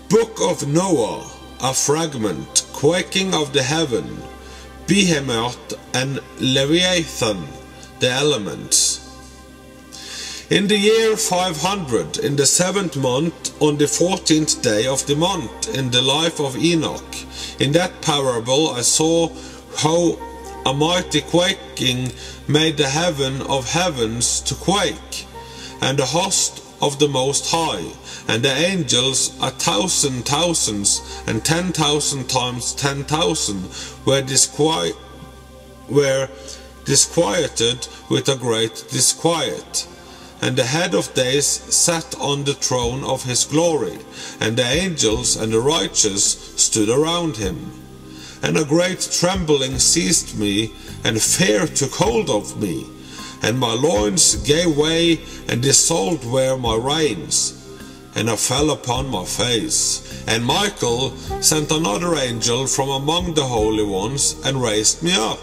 Book of Noah, a fragment, quaking of the heaven, Behemoth and Leviathan, the elements. In the year 500, in the 7th month, on the 14th day of the month, in the life of Enoch, in that parable I saw how a mighty quaking made the heaven of heavens to quake, and the host of the Most High, and the angels 1,000 thousands, and 10,000 times 10,000 were disquieted with a great disquiet. And the head of days sat on the throne of his glory, and the angels and the righteous stood around him. And a great trembling seized me, and fear took hold of me, and my loins gave way, and dissolved were my reins, and I fell upon my face. And Michael sent another angel from among the holy ones, and raised me up.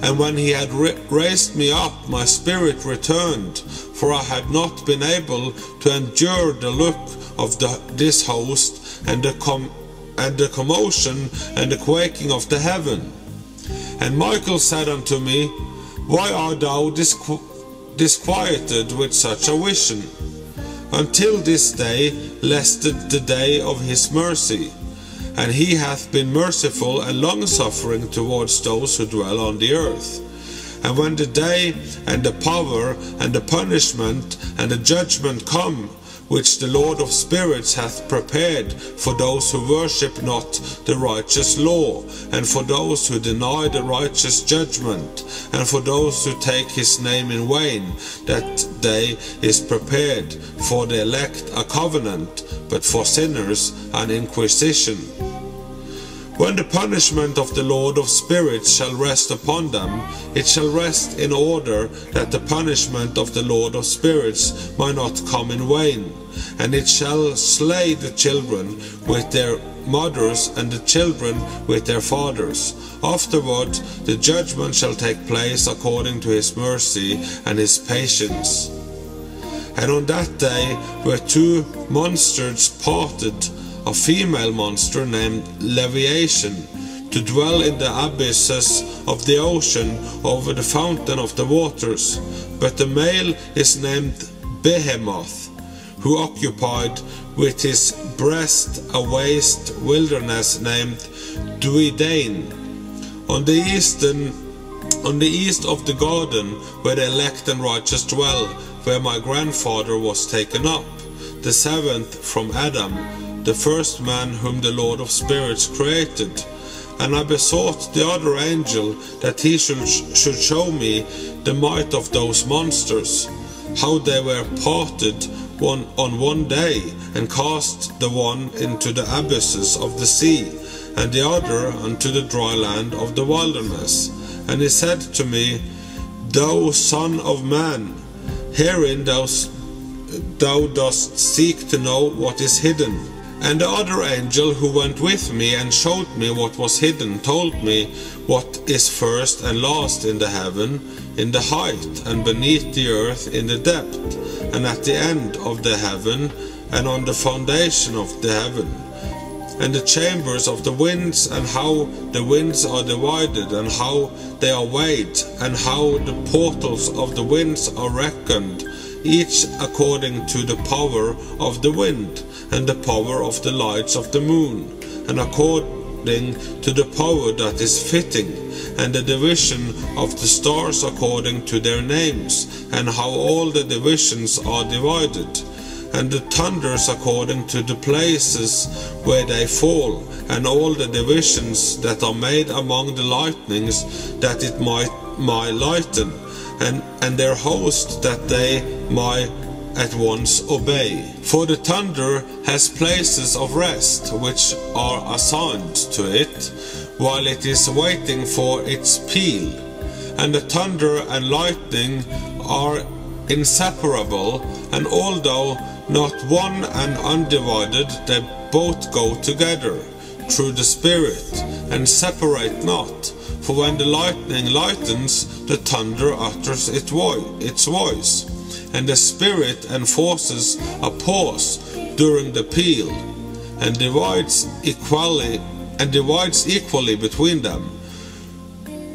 And when he had raised me up, my spirit returned, for I had not been able to endure the look of this host, and the commotion and the quaking of the heaven. And Michael said unto me, Why art thou disquieted with such a vision? Until this day, lest the day of his mercy. And he hath been merciful and long-suffering towards those who dwell on the earth. And when the day and the power and the punishment and the judgment come, which the Lord of spirits hath prepared for those who worship not the righteous law, and for those who deny the righteous judgment, and for those who take his name in vain, that day is prepared for the elect a covenant, but for sinners an inquisition. When the punishment of the Lord of spirits shall rest upon them, it shall rest in order that the punishment of the Lord of spirits might not come in vain. And it shall slay the children with their mothers, and the children with their fathers. Afterward the judgment shall take place according to his mercy and his patience. And on that day were 2 monsters parted, a female monster named Leviathan, to dwell in the abysses of the ocean over the fountain of the waters. But the male is named Behemoth, who occupied with his breast a waste wilderness named Duidane, on the east of the garden where the elect and righteous dwell, where my grandfather was taken up, the 7th from Adam, the first man whom the Lord of spirits created. And I besought the other angel that he should show me the might of those monsters, how they were parted on one day, and cast the one into the abysses of the sea, and the other unto the dry land of the wilderness. And he said to me, Thou son of man, herein thou dost seek to know what is hidden. And the other angel who went with me and showed me what was hidden told me what is first and last in the heaven, in the height, and beneath the earth in the depth, and at the end of the heaven, and on the foundation of the heaven, and the chambers of the winds, and how the winds are divided, and how they are weighed, and how the portals of the winds are reckoned, each according to the power of the wind, and the power of the lights of the moon, and according to the power that is fitting, and the division of the stars according to their names, and how all the divisions are divided, and the thunders according to the places where they fall, and all the divisions that are made among the lightnings, that it might lighten, and their host, that they might at once obey. For the thunder has places of rest which are assigned to it, while it is waiting for its peal. And the thunder and lightning are inseparable, and although not one and undivided, they both go together through the Spirit, and separate not. For when the lightning lightens, the thunder utters its voice, and the Spirit enforces a pause during the peal. and divides equally between them.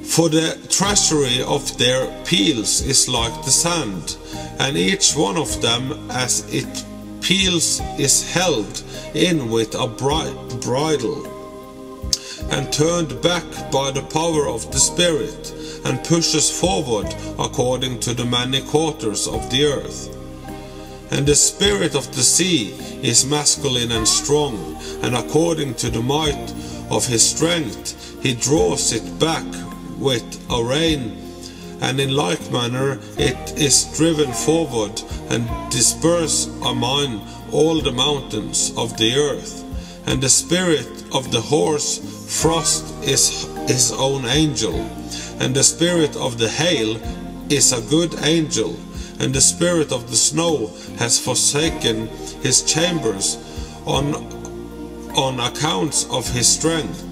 For the treasury of their peals is like the sand, and each one of them as it peals is held in with a bridle, and turned back by the power of the Spirit, and pushes forward according to the many quarters of the earth. And the spirit of the sea is masculine and strong, and according to the might of his strength he draws it back with a rein, and in like manner it is driven forward and disperses among all the mountains of the earth. And the spirit of the horse frost is his own angel, and the spirit of the hail is a good angel, and the spirit of the snow has forsaken his chambers on account of his strength.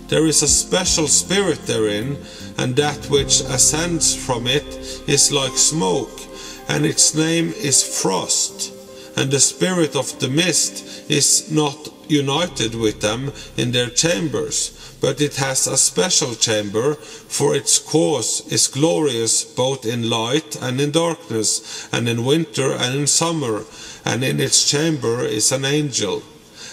There is a special spirit therein, and that which ascends from it is like smoke, and its name is frost. And the spirit of the mist is not united with them in their chambers, but it has a special chamber, for its course is glorious both in light and in darkness, and in winter and in summer, and in its chamber is an angel.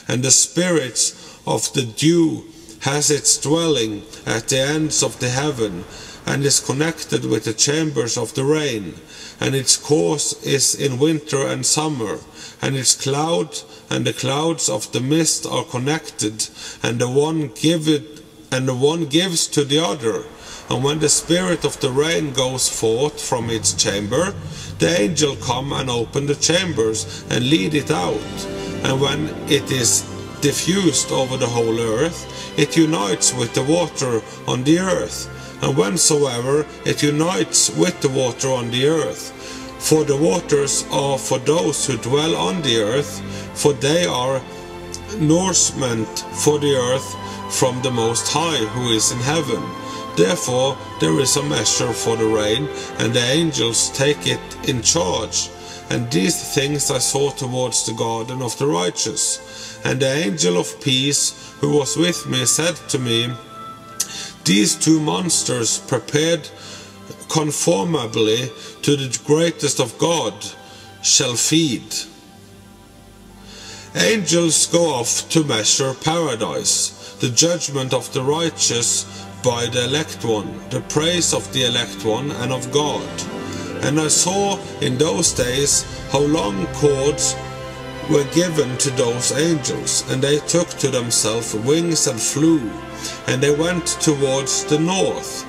And the spirit of the dew has its dwelling at the ends of the heaven, and is connected with the chambers of the rain, and its course is in winter and summer, and its cloud and the clouds of the mist are connected, and the one gives to the other. And when the spirit of the rain goes forth from its chamber, the angel come and open the chambers and lead it out. And when it is diffused over the whole earth, it unites with the water on the earth. And whensoever it unites with the water on the earth, for the waters are for those who dwell on the earth, for they are nourishment for the earth from the Most High who is in heaven. Therefore there is a measure for the rain, and the angels take it in charge. And these things I saw towards the garden of the righteous. And the angel of peace who was with me said to me, these two monsters prepared conformably to the greatest of God shall feed. Angels go off to measure paradise, the judgment of the righteous by the elect one, the praise of the elect one and of God. And I saw in those days how long cords were given to those angels, and they took to themselves wings and flew, and they went towards the north.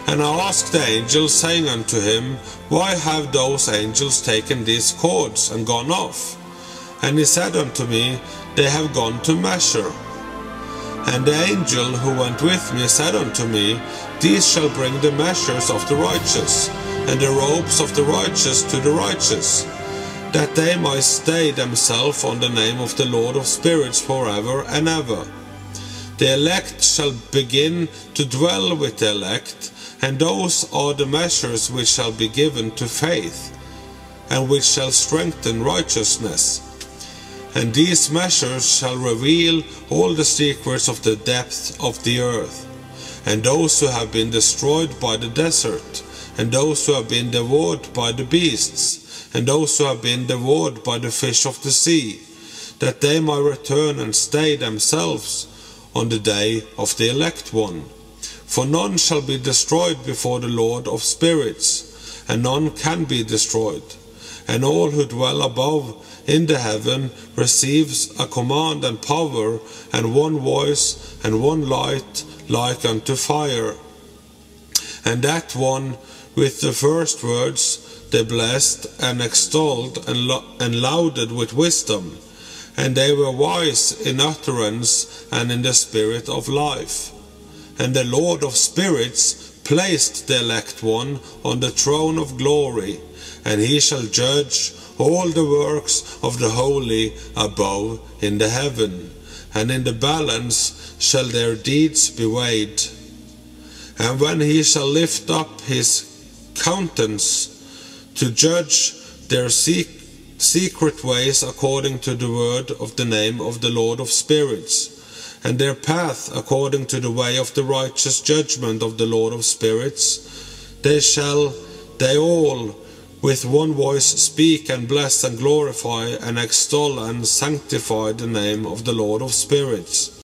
And I asked the angel, saying unto him, why have those angels taken these cords and gone off? And he said unto me, they have gone to measure. And the angel who went with me said unto me, these shall bring the measures of the righteous, and the robes of the righteous to the righteous, that they might stay themselves on the name of the Lord of spirits forever and ever. The elect shall begin to dwell with the elect, and those are the measures which shall be given to faith, and which shall strengthen righteousness. And these measures shall reveal all the secrets of the depth of the earth. And those who have been destroyed by the desert, and those who have been devoured by the beasts, and those who have been devoured by the fish of the sea, that they might return and stay themselves on the day of the elect one. For none shall be destroyed before the Lord of spirits, and none can be destroyed. And all who dwell above in the heaven receives a command and power, and one voice and one light, like unto fire. And that one with the first words they blessed and extolled and lauded with wisdom, and they were wise in utterance and in the spirit of life. And the Lord of spirits placed the elect one on the throne of glory, and he shall judge all the works of the holy above in the heaven, and in the balance shall their deeds be weighed. And when he shall lift up his countenance to judge their secret ways according to the word of the name of the Lord of spirits, and their path according to the way of the righteous judgment of the Lord of spirits. They all with one voice speak and bless and glorify and extol and sanctify the name of the Lord of spirits.